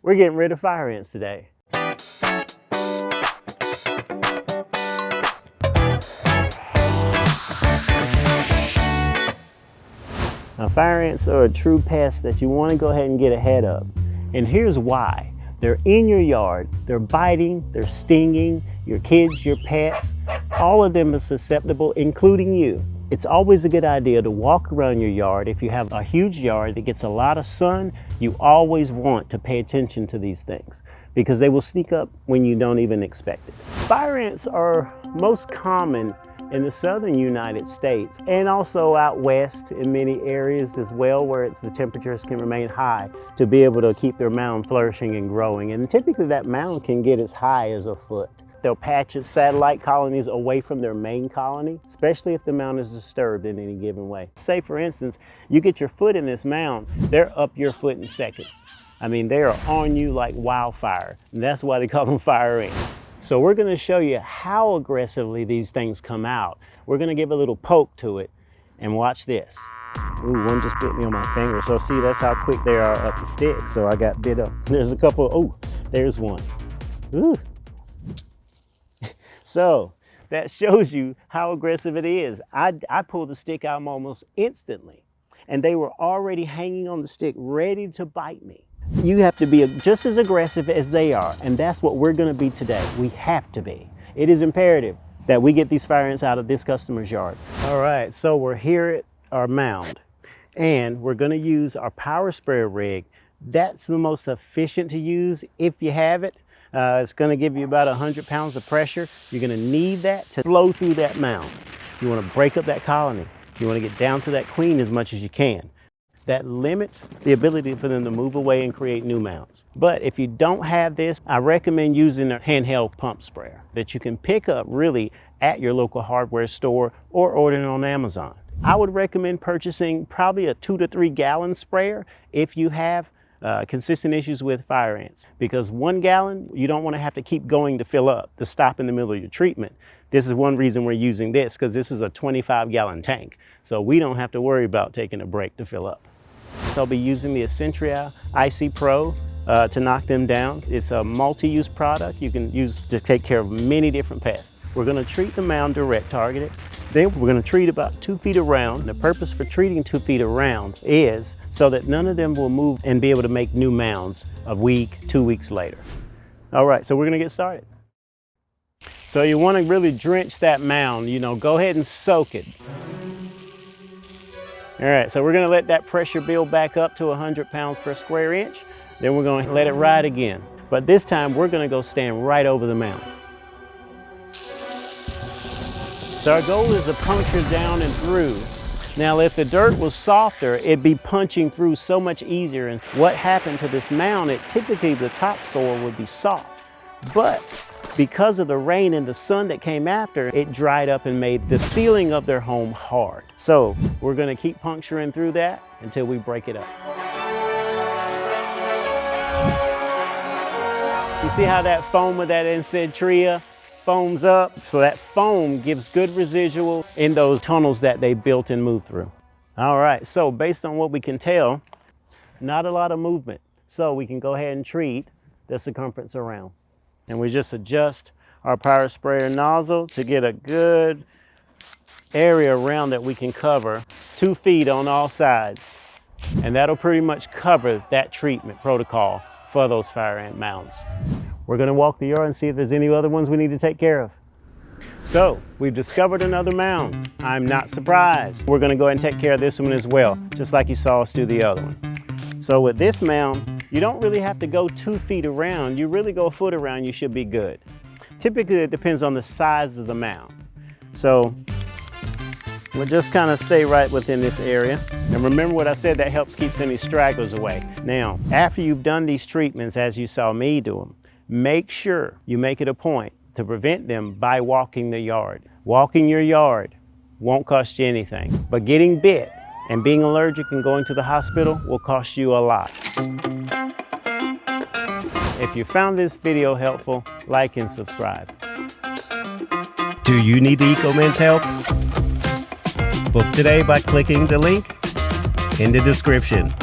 We're getting rid of fire ants today. Now, fire ants are a true pest that you want to go ahead and get ahead of. And here's why. They're in your yard, they're biting, they're stinging, your kids, your pets, all of them are susceptible, including you. It's always a good idea to walk around your yard. If you have a huge yard that gets a lot of sun, you always want to pay attention to these things because they will sneak up when you don't even expect it. Fire ants are most common in the southern United States and also out west in many areas as well where the temperatures can remain high to be able to keep their mound flourishing and growing. And typically that mound can get as high as a foot. They'll patch its satellite colonies away from their main colony, especially if the mound is disturbed in any given way. Say for instance, you get your foot in this mound, they're up your foot in seconds. I mean, they are on you like wildfire, and that's why they call them fire ants. So we're going to show you how aggressively these things come out. We're going to give a little poke to it and watch this. Ooh, one just bit me on my finger. So see, that's how quick they are up the stick. So I got bit up. There's a couple, oh, there's one. Ooh. So that shows you how aggressive it is. I pulled the stick out almost instantly and they were already hanging on the stick ready to bite me. You have to be just as aggressive as they are, and that's what we're going to be today. We have to be. It is imperative that we get these fire ants out of this customer's yard. All right, so we're here at our mound, and we're going to use our power sprayer rig. That's the most efficient to use if you have it. It's going to give you about 100 pounds of pressure. You're going to need that to flow through that mound. You want to break up that colony. You want to get down to that queen as much as you can. That limits the ability for them to move away and create new mounds. But if you don't have this, I recommend using a handheld pump sprayer that you can pick up really at your local hardware store or ordering on Amazon. I would recommend purchasing probably a 2 to 3 gallon sprayer if you have consistent issues with fire ants, because 1 gallon, you don't want to have to keep going to fill up, to stop in the middle of your treatment. This is one reason we're using this, because this is a 25-gallon tank. So we don't have to worry about taking a break to fill up. So I'll be using the Essentria IC Pro to knock them down. It's a multi-use product you can use to take care of many different pests. We're going to treat the mound direct targeted. Then we're going to treat about 2 feet around. The purpose for treating 2 feet around is so that none of them will move and be able to make new mounds a week, 2 weeks later. All right, so we're going to get started. So you want to really drench that mound, go ahead and soak it. All right, so we're going to let that pressure build back up to 100 pounds per square inch. Then we're going to let it ride again. But this time we're going to go stand right over the mound. So our goal is to puncture down and through. Now, if the dirt was softer, it'd be punching through so much easier. And what happened to this mound, typically the topsoil would be soft. But because of the rain and the sun that came after, it dried up and made the ceiling of their home hard. So we're going to keep puncturing through that until we break it up. You see how that foam of that Essentria foams up? So that foam gives good residual in those tunnels that they built and moved through. All right, so based on what we can tell, not a lot of movement. So we can go ahead and treat the circumference around. And we just adjust our power sprayer nozzle to get a good area around that we can cover 2 feet on all sides. And that'll pretty much cover that treatment protocol for those fire ant mounds. We're going to walk the yard and see if there's any other ones we need to take care of. So we've discovered another mound. I'm not surprised. We're going to go ahead and take care of this one as well, just like you saw us do the other one. So with this mound, you don't really have to go 2 feet around. You really go a foot around, you should be good. Typically, it depends on the size of the mound. So we'll just kind of stay right within this area. And remember what I said, that helps keep any stragglers away. Now, after you've done these treatments, as you saw me do them, make sure you make it a point to prevent them by walking the yard. Walking your yard won't cost you anything, but getting bit and being allergic and going to the hospital will cost you a lot. If you found this video helpful, like and subscribe. Do you need the EcoMan's help? Book today by clicking the link in the description.